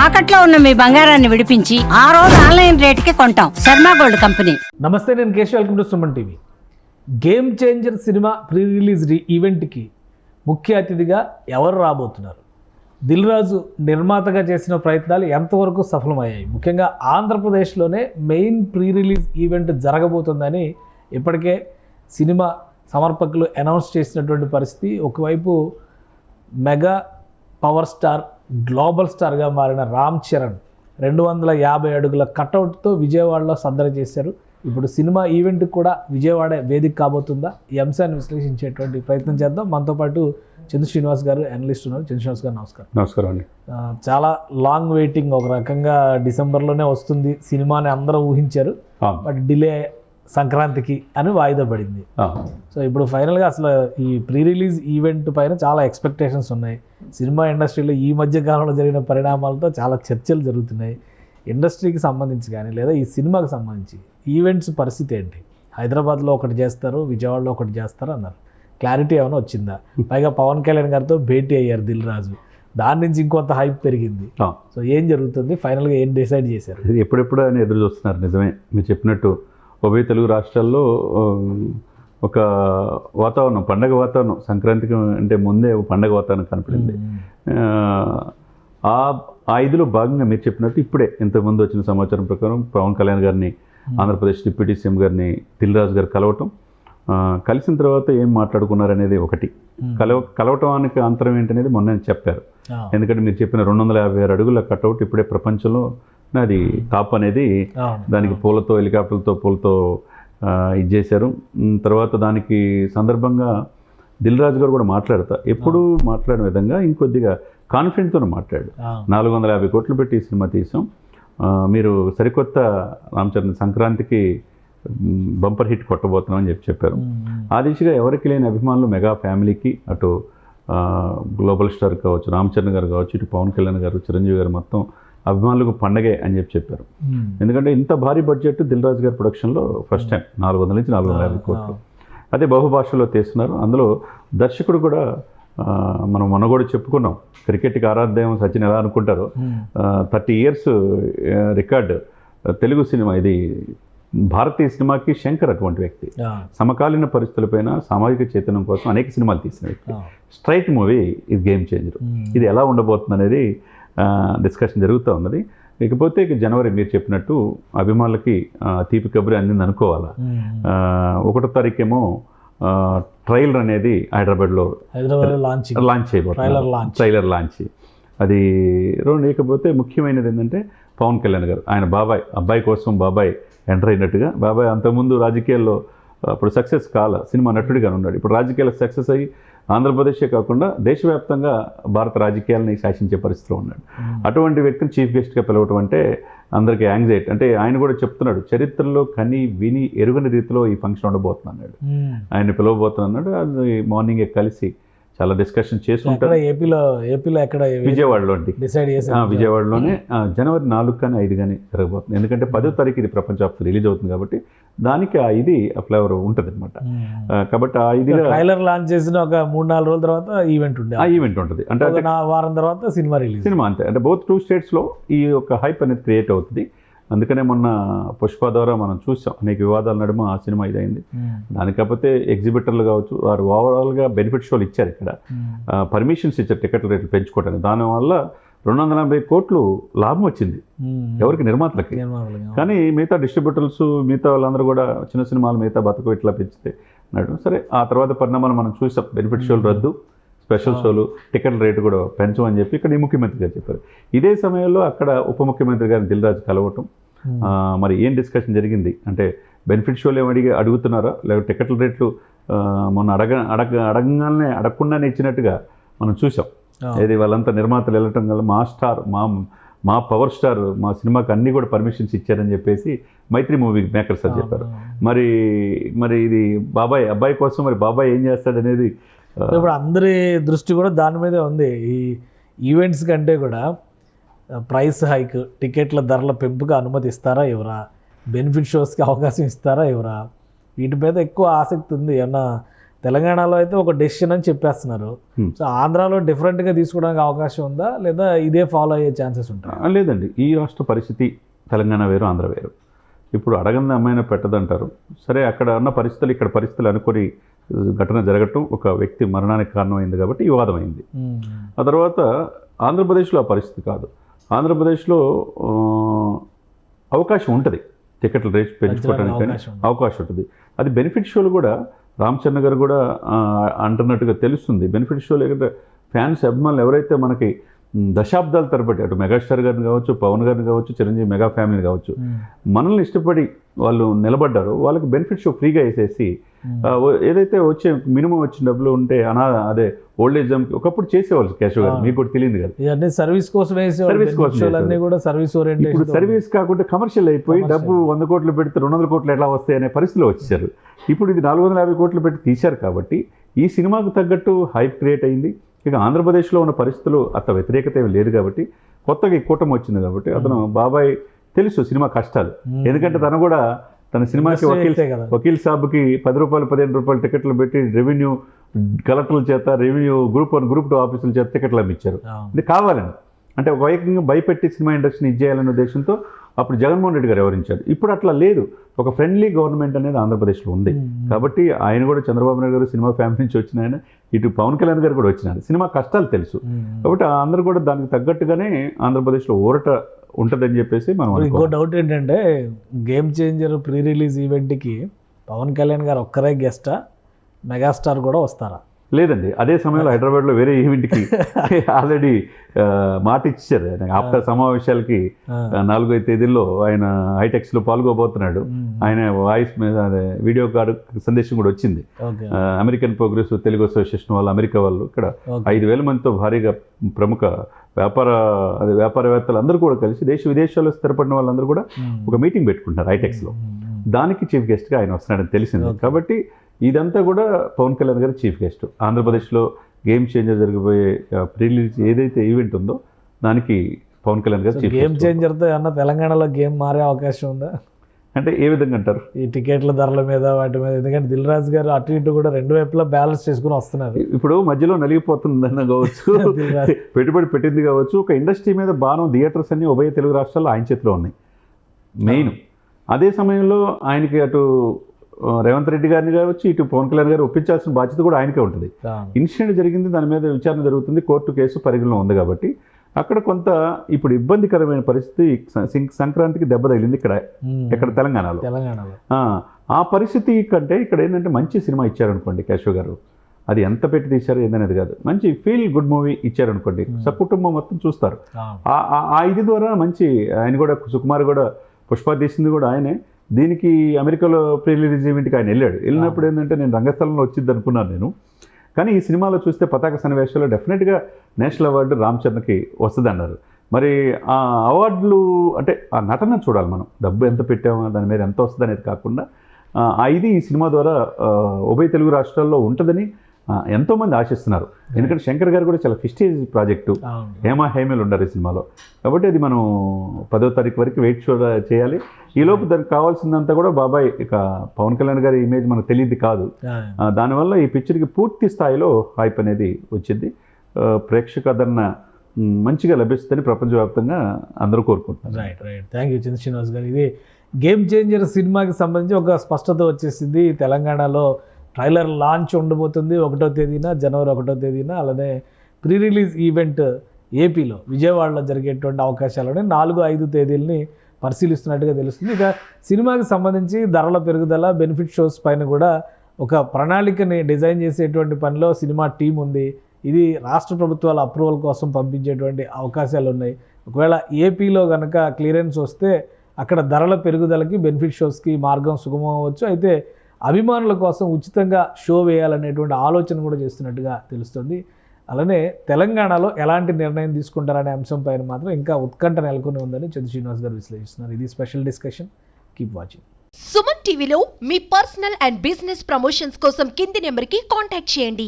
తాకట్లో ఉన్న మీ బంగారాన్ని విడిపించి ఆ రోజు ఆన్లైన్ రేటుకి కొంటాం. Sharma gold company. నమస్తే, నేను Keshav. Welcome to Suman TV. Game changer cinema pre release ఈవెంట్కి ముఖ్య అతిథిగా ఎవరు రాబోతున్నారు? దిల్ రాజు నిర్మాతగా చేసిన ప్రయత్నాలు ఎంతవరకు సఫలమయ్యాయి? ముఖ్యంగా ఆంధ్రప్రదేశ్లోనే మెయిన్ ప్రీ రిలీజ్ ఈవెంట్ జరగబోతుందని ఇప్పటికే సినిమా సమర్పకులు అనౌన్స్ చేసినటువంటి పరిస్థితి. ఒకవైపు మెగా పవర్ స్టార్, గ్లోబల్ స్టార్గా మారిన రామ్ చరణ్ 250 అడుగుల కటౌట్తో విజయవాడలో సందడి చేశారు. ఇప్పుడు సినిమా ఈవెంట్ కూడా విజయవాడ వేదిక కాబోతుందా? ఈ అంశాన్ని విశ్లేషించేటువంటి ప్రయత్నం చేద్దాం. మనతో పాటు చంద్ర శ్రీనివాస్ గారు అనలిస్ట్ ఉన్నారు. చంద్ర శ్రీనివాస్ గారు నమస్కారం. నమస్కారం అండి. చాలా లాంగ్ వెయిటింగ్. ఒక రకంగా డిసెంబర్లోనే వస్తుంది సినిమాని అందరూ ఊహించారు, బట్ డిలే సంక్రాంతికి అని వాయిదా పడింది. సో ఇప్పుడు ఫైనల్గా అసలు ఈ ప్రీ రిలీజ్ ఈవెంట్ పైన చాలా ఎక్స్పెక్టేషన్స్ ఉన్నాయి. సినిమా ఇండస్ట్రీలో ఈ మధ్య కాలంలో జరిగిన పరిణామాలతో చాలా చర్చలు జరుగుతున్నాయి. ఇండస్ట్రీకి సంబంధించి కానీ లేదా ఈ సినిమాకి సంబంధించి ఈవెంట్స్ పరిస్థితి ఏంటి? హైదరాబాద్లో ఒకటి చేస్తారు, విజయవాడలో ఒకటి చేస్తారు అన్నారు. క్లారిటీ ఏమైనా వచ్చిందా? పైగా పవన్ కళ్యాణ్ గారితో భేటీ అయ్యారు దిల్ రాజు. దాని నుంచి ఇంకొంత హైప్ పెరిగింది. సో ఏం జరుగుతుంది? ఫైనల్గా ఏం డిసైడ్ చేశారు? ఇది ఎప్పుడెప్పుడు అని ఎదురు చూస్తున్నారు. నిజమే, మీరు చెప్పినట్టు ఉభయ తెలుగు రాష్ట్రాల్లో ఒక వాతావరణం, పండగ వాతావరణం, సంక్రాంతికి అంటే ముందే ఒక పండగ వాతావరణం కనపడింది. ఆ ఇదిలో భాగంగా మీరు చెప్పినట్టు ఇప్పుడే ఇంతకుముందు వచ్చిన సమాచారం ప్రకారం పవన్ కళ్యాణ్ గారిని, ఆంధ్రప్రదేశ్ డిప్యూటీ సీఎం గారిని దిల్ రాజు గారు కలవటం, కలిసిన తర్వాత ఏం మాట్లాడుకున్నారనేది ఒకటి. కలవటానికి అంతరం ఏంటనేది మొన్న చెప్పారు. ఎందుకంటే మీరు చెప్పిన 256 అడుగుల కట్అవుట్ ఇప్పుడే ప్రపంచంలో అది టాప్ అనేది. దానికి పూలతో, హెలికాప్టర్లతో పూలతో ఇది చేశారు. తర్వాత దానికి సందర్భంగా దిల్ రాజు గారు కూడా ఎప్పుడూ మాట్లాడిన విధంగా ఇంకొద్దిగా కాన్ఫిడెంట్తో మాట్లాడు. 450 కోట్లు పెట్టి ఈ సినిమా తీసాం, మీరు సరికొత్త రామ్ చరణ్ సంక్రాంతికి బంపర్ హిట్ కొట్టబోతున్నాం అని చెప్పారు. ఆ దిశగా ఎవరికి లేని అభిమానులు మెగా ఫ్యామిలీకి, అటు గ్లోబల్ స్టార్ కావచ్చు, రామ్ చరణ్ గారు కావచ్చు, ఇటు పవన్ కళ్యాణ్ గారు, చిరంజీవి గారు, మొత్తం అభిమానులకు పండగే అని చెప్పారు. ఎందుకంటే ఇంత భారీ బడ్జెట్ దిల్ రాజు గారి ప్రొడక్షన్లో ఫస్ట్ టైం 400 నుంచి 450 కోట్లు. అదే బహుభాషలో తీస్తున్నారు. అందులో దర్శకుడు కూడా మనం మొన్న కూడా చెప్పుకున్నాం, క్రికెట్కి ఆరాధ్యం సచిన్ ఎలా అనుకుంటారో 30 ఇయర్స్ రికార్డు తెలుగు సినిమా ఇది. భారతీయ సినిమాకి శంకర్ అటువంటి వ్యక్తి. సమకాలీన పరిస్థితులపైన సామాజిక చైతన్యం కోసం అనేక సినిమాలు తీసిన వ్యక్తి. స్ట్రైట్ మూవీ ఇది గేమ్ చేంజర్. ఇది ఎలా ఉండబోతుంది అనేది డిస్కషన్ జరుగుతూ ఉన్నది. ఇకపోతే జనవరి మీరు చెప్పినట్టు అభిమానులకి తీపి కబురి అందింది అనుకోవాలా. 1వ తారీఖేమో ట్రైలర్ అనేది హైదరాబాద్లో లాంచ్ చేయబోతున్నారు. ట్రైలర్ లాంచ్ అది. ఇకపోతే ముఖ్యమైనది ఏంటంటే పవన్ కళ్యాణ్ గారు, ఆయన అబ్బాయి కోసం బాబాయ్ ఎంటర్ అయినట్టుగా. బాబాయ్ అంతకుముందు రాజకీయాల్లో అప్పుడు సక్సెస్ సినిమా నటుడిగా ఉన్నాడు. ఇప్పుడు రాజకీయాల్లో సక్సెస్ అయ్యి ఆంధ్రప్రదేశే కాకుండా దేశవ్యాప్తంగా భారత రాజకీయాలని శాసించే పరిస్థితిలో ఉన్నాడు. అటువంటి వ్యక్తిని చీఫ్ గెస్ట్గా పిలవటం అంటే అందరికీ యాంగ్జైటీ. అంటే ఆయన కూడా చెప్తున్నాడు, చరిత్రలో కని విని ఎరుగని రీతిలో ఈ ఫంక్షన్ ఉండబోతున్నాడు, ఆయన పిలవబోతున్నాడు. అది మార్నింగే కలిసి చాలా డిస్కషన్ చేసుకుంటారు. ఏపీలో ఎక్కడ? విజయవాడలో డిసైడ్ చేసి విజయవాడలోనే జనవరి 4 కానీ 5 కానీ జరగబోతుంది. ఎందుకంటే 10వ తారీఖు ఇది ప్రపంచవ్యాప్తంగా రిలీజ్ అవుతుంది కాబట్టి దానికి ఆ ఫ్లేవర్ ఉంటుంది అనమాట. కాబట్టి ట్రైలర్ లాంచ్ చేసిన ఒక 3-4 రోజుల తర్వాత ఈవెంట్ ఉంటుంది. అంటే వారం తర్వాత సినిమా అంతే. అంటే బోత్ 2 స్టేట్స్లో ఈ యొక్క హైప్ అనేది క్రియేట్ అవుతుంది. అందుకనే మొన్న పుష్ప ద్వారా మనం చూసాం, అనేక వివాదాల నడుమ ఆ సినిమా ఇదైంది. దానికి కాకపోతే ఎగ్జిబిటర్లు కావచ్చు, వారు ఓవరాల్గా బెనిఫిట్ షోలు ఇచ్చారు. ఇక్కడ పర్మిషన్స్ ఇచ్చారు టికెట్ రేట్లు పెంచుకోవడానికి. దానివల్ల 280 కోట్లు లాభం వచ్చింది ఎవరికి? నిర్మాతలకి. కానీ మిగతా డిస్ట్రిబ్యూటర్స్, మిగతా వాళ్ళందరూ కూడా చిన్న సినిమాలు మిగతా బతుకు ఇట్లా పెంచితే అన్నాడు. సరే, ఆ తర్వాత పరిణామాలు మనం చూసాం. బెనిఫిట్ షోలు రద్దు, స్పెషల్ షోలు, టికెట్ రేటు కూడా పెంచమని చెప్పి ఇక్కడ ఈ ముఖ్యమంత్రి గారు చెప్పారు. ఇదే సమయంలో అక్కడ ఉప ముఖ్యమంత్రి గారిని దిల్ రాజు కలవటం. మరి ఏం డిస్కషన్ జరిగింది అంటే బెనిఫిట్ షోలు ఏమి అడుగుతున్నారా, లేకపోతే టికెట్ల రేట్లు మొన్న అడగంగానే అడగకుండానే ఇచ్చినట్టుగా మనం చూసాం. ఏది వాళ్ళంతా నిర్మాతలు వెళ్ళటం వల్ల మా స్టార్, మా పవర్ స్టార్, మా సినిమాకి అన్నీ కూడా పర్మిషన్స్ ఇచ్చారని చెప్పేసి మైత్రి మూవీ మేకర్స్ అని చెప్పారు. మరి ఇది అబ్బాయి కోసం మరి బాబాయ్ ఏం చేస్తాడనేది ఇప్పుడు అందరి దృష్టి కూడా దాని మీదే ఉంది. ఈ ఈవెంట్స్ కంటే కూడా ప్రైస్ హైక్, టికెట్ల ధరల పెంపుగా అనుమతి ఇస్తారా ఎవరా, బెనిఫిట్ షోస్కి అవకాశం ఇస్తారా ఎవరా, వీటి మీద ఎక్కువ ఆసక్తి ఉంది. ఏమన్నా తెలంగాణలో అయితే ఒక డెసిషన్ అని చెప్పేస్తున్నారు. సో ఆంధ్రాలో డిఫరెంట్గా తీసుకోవడానికి అవకాశం ఉందా, లేదా ఇదే ఫాలో అయ్యే ఛాన్సెస్ ఉంటాయి? లేదండి, ఈ రాష్ట్ర పరిస్థితి తెలంగాణ వేరు, ఆంధ్ర వేరు. ఇప్పుడు అడగంది అమ్మాయినా పెట్టదంటారు. సరే, అక్కడ ఉన్న పరిస్థితులు ఇక్కడ పరిస్థితులు అనుకొని ఘటన జరగటం, ఒక వ్యక్తి మరణానికి కారణమైంది కాబట్టి వివాదం అయింది. ఆ తర్వాత ఆంధ్రప్రదేశ్లో ఆ పరిస్థితి కాదు. ఆంధ్రప్రదేశ్లో అవకాశం ఉంటుంది, టికెట్ల రేట్ పెంచుకోవడానికి కానీ అవకాశం ఉంటుంది. అది బెనిఫిట్ షోలు కూడా రామచంద్ర గారు కూడా అంటున్నట్టుగా తెలుస్తుంది. బెనిఫిట్ షోలు ఏంటంటే ఫ్యాన్స్ అభిమానులు ఎవరైతే మనకి దశాబ్దాల తరబడి అటు మెగాస్టార్ గారిని కావచ్చు, పవన్ గారిని కావచ్చు, చిరంజీవి మెగా ఫ్యామిలీని కావచ్చు, మనల్ని ఇష్టపడి వాళ్ళు నిలబడ్డారు. వాళ్ళకి బెనిఫిట్ షో ఫ్రీగా వేసేసి ఏదైతే వచ్చే మినిమం వచ్చిన డబ్బులు ఉంటే అదే ఓల్డ్ ఏజ్ ఒకప్పుడు చేసేవాళ్ళు. కేశవ్ గారు మీకు కూడా తెలియదు కదా, ఇవన్నీ సర్వీస్ కోసం ఇప్పుడు సర్వీస్ కాకుండా కమర్షియల్ అయిపోయి డబ్బు 100 కోట్లు పెడితే 200 కోట్లు ఎట్లా వస్తాయి అనే పరిస్థితిలో వచ్చారు. ఇప్పుడు ఇది 450 కోట్లు పెట్టి తీశారు కాబట్టి ఈ సినిమాకు తగ్గట్టు హైప్ క్రియేట్ అయింది. ఇక ఆంధ్రప్రదేశ్లో ఉన్న పరిస్థితులు అంత వ్యతిరేకత ఏమి లేదు కాబట్టి, కొత్తగా ఈ కూటమి వచ్చింది కాబట్టి అతను బాబాయ్ తెలుసు సినిమా కష్టాలు. ఎందుకంటే తను కూడా తన సినిమాకి వకీల్ సాబ్కి 10 రూపాయలు 15 రూపాయలు టికెట్లు పెట్టి రెవెన్యూ కలెక్టర్ల చేత, రెవెన్యూ గ్రూప్ 1 గ్రూప్ 2 ఆఫీసుల చేత టికెట్లు అమ్మించారు. ఇది కావాలని, అంటే ఒక వైకంగా భయపెట్టి సినిమా ఇండస్ట్రీని ఇచ్చేయాలనే ఉద్దేశంతో అప్పుడు జగన్మోహన్ రెడ్డి గారు వివరించారు. ఇప్పుడు అట్లా లేదు, ఒక ఫ్రెండ్లీ గవర్నమెంట్ అనేది ఆంధ్రప్రదేశ్లో ఉంది. కాబట్టి ఆయన కూడా చంద్రబాబు నాయుడు గారు సినిమా ఫ్యామిలీ నుంచి వచ్చిన ఆయన, ఇటు పవన్ కళ్యాణ్ గారు కూడా వచ్చినారు. సినిమా కష్టాలు తెలుసు కాబట్టి అందరూ కూడా దానికి తగ్గట్టుగానే ఆంధ్రప్రదేశ్లో ఊరట ఉంటుందని చెప్పేసి మనం. ఇంకో డౌట్ ఏంటంటే, గేమ్ చేంజర్ ప్రీ రిలీజ్ ఈవెంట్కి పవన్ కళ్యాణ్ గారు ఒక్కరే గెస్టా, మెగాస్టార్ కూడా వస్తారా? లేదండి, అదే సమయంలో హైదరాబాద్లో వేరే ఈవెంట్కి ఆల్రెడీ మాట ఇచ్చారు. ఆయన ఆప్తా సమావేశాలకి 4వ తేదీల్లో ఆయన హైటెక్స్లో పాల్గొబోతున్నాడు. ఆయన వాయిస్ మీద వీడియో కార్డు సందేశం కూడా వచ్చింది. అమెరికన్ ప్రోగ్రెసివ్ తెలుగు అసోసియేషన్ వాళ్ళు, అమెరికా వాళ్ళు ఇక్కడ 5,000 మందితో భారీగా ప్రముఖ వ్యాపారవేత్తలు అందరూ కూడా కలిసి దేశ విదేశాల్లో స్థిరపడిన వాళ్ళందరూ కూడా ఒక మీటింగ్ పెట్టుకుంటున్నారు హైటెక్స్లో. దానికి చీఫ్ గెస్ట్గా ఆయన వస్తున్నాడని తెలిసింది. కాబట్టి ఇదంతా కూడా పవన్ కళ్యాణ్ గారు చీఫ్ గెస్ట్. ఆంధ్రప్రదేశ్లో గేమ్ చేంజర్ జరిగిపోయే ప్రీ రిలీజ్ ఏదైతే ఈవెంట్ ఉందో దానికి పవన్ కళ్యాణ్ గారు చీఫ్. గేమ్ చేంజర్తో అన్న తెలంగాణలో గేమ్ మారే అవకాశం ఉందా? అంటే ఏ విధంగా అంటారు? ఈ టికెట్ల ధరల మీద వాటి మీద, ఎందుకంటే దిల్ రాజు గారు అటు ఇటు కూడా 2 వైపులా బ్యాలెన్స్ చేసుకుని వస్తున్నారు. ఇప్పుడు మధ్యలో నలిగిపోతుందన్న కావచ్చు, పెట్టుబడి పెట్టింది కావచ్చు, ఒక ఇండస్ట్రీ మీద బాణం థియేటర్స్ అన్ని ఉభయ తెలుగు రాష్ట్రాల్లో ఆయన చేతిలో ఉన్నాయి మెయిన్. అదే సమయంలో ఆయనకి అటు రేవంత్ రెడ్డి గారిని కావచ్చు, ఇటు పవన్ కళ్యాణ్ గారు ఒప్పించాల్సిన బాధ్యత కూడా ఆయనకే ఉంటుంది. ఇన్సిడెంట్ జరిగింది, దాని మీద విచారణ జరుగుతుంది, కోర్టు కేసు పరిగణలో ఉంది కాబట్టి అక్కడ కొంత ఇప్పుడు ఇబ్బందికరమైన పరిస్థితి. సంక్రాంతికి దెబ్బ తగిలింది ఇక్కడ తెలంగాణలో. ఆ పరిస్థితి కంటే ఇక్కడ ఏంటంటే మంచి సినిమా ఇచ్చారనుకోండి కేశవ్ గారు, అది ఎంత పెట్టి తీశారో ఏందనేది కాదు, మంచి ఫీల్ గుడ్ మూవీ ఇచ్చారనుకోండి, సకుటుంబం మొత్తం చూస్తారు. ఆ ఇది ద్వారా మంచి, ఆయన కూడా సుకుమార్ కూడా పుష్ప తీసింది కూడా ఆయనే. దీనికి అమెరికాలో ప్రీ రిలీజ్ ఈవెంట్కి ఆయన వెళ్ళినప్పుడు ఏంటంటే నేను రంగస్థలంలో వచ్చింది అనుకున్నాను నేను. కానీ ఈ సినిమాలో చూస్తే పతాక సన్నివేశాల్లో డెఫినెట్గా నేషనల్ అవార్డు రామ్ చరణ్కి వస్తుంది అన్నారు. మరి ఆ అవార్డులు అంటే ఆ నటన చూడాలి మనం, డబ్బు ఎంత పెట్టామో దాని మీద ఎంత వస్తుంది అనేది కాకుండా ఇది ఈ సినిమా ద్వారా ఉభయ తెలుగు రాష్ట్రాల్లో ఉంటుందని ఎంతోమంది ఆశిస్తున్నారు. ఎందుకంటే శంకర్ గారు కూడా చాలా ఫిస్టేజ్ ప్రాజెక్టు, హేమేలు ఉండరు ఈ సినిమాలో. కాబట్టి అది మనం 10వ తారీఖు వరకు వెయిట్ చేయాలి. ఈలోపు దానికి కావాల్సిందంతా కూడా బాబాయ్, ఇక పవన్ కళ్యాణ్ గారి ఇమేజ్ మనకు తెలియదు కాదు. దానివల్ల ఈ పిక్చర్కి పూర్తి స్థాయిలో హైప్ అనేది వచ్చింది. ప్రేక్షక ఆదరణ మంచిగా లభిస్తుందని ప్రపంచవ్యాప్తంగా అందరూ కోరుకుంటున్నారు. రైట్ థ్యాంక్ యూ చంద్ర శ్రీనివాస్ గారు. ఇది గేమ్ చేంజర్ సినిమాకి సంబంధించి ఒక స్పష్టత వచ్చేసింది. తెలంగాణలో ట్రైలర్ లాంచ్ ఉండబోతుంది 1వ తేదీన, జనవరి 1వ తేదీన. అలానే ప్రీ రిలీజ్ ఈవెంట్ ఏపీలో విజయవాడలో జరిగేటువంటి అవకాశాలని 4-5 తేదీలని పరిశీలిస్తున్నట్టుగా తెలుస్తుంది. ఇక సినిమాకి సంబంధించి ధరల పెరుగుదల, బెనిఫిట్ షోస్ పైన కూడా ఒక ప్రణాళికని డిజైన్ చేసేటువంటి పనిలో సినిమా టీం ఉంది. ఇది రాష్ట్ర ప్రభుత్వాల అప్రూవల్ కోసం పంపించేటువంటి అవకాశాలు ఉన్నాయి. ఒకవేళ ఏపీలో కనుక క్లియరెన్స్ వస్తే అక్కడ ధరల పెరుగుదలకి, బెనిఫిట్ షోస్కి మార్గం సుగమం అవ్వచ్చు. అయితే అభిమానుల కోసం ఉచితంగా షో వేయాలనేటువంటి ఆలోచన కూడా చేస్తున్నట్టుగా తెలుస్తుంది. అలానే తెలంగాణలో ఎలాంటి నిర్ణయం తీసుకుంటారనే అంశం పైన మాత్రం ఇంకా ఉత్కంఠ నెలకొని ఉందని చంద్ర శ్రీనివాస్ గారు విశ్లేషిస్తున్నారు. ఇది special discussion. Keep watching. Suman టీవీలో మీ పర్సనల్ అండ్ బిజినెస్ ప్రమోషన్స్ కోసం కింది నెంబర్కి కాంటాక్ట్ చేయండి.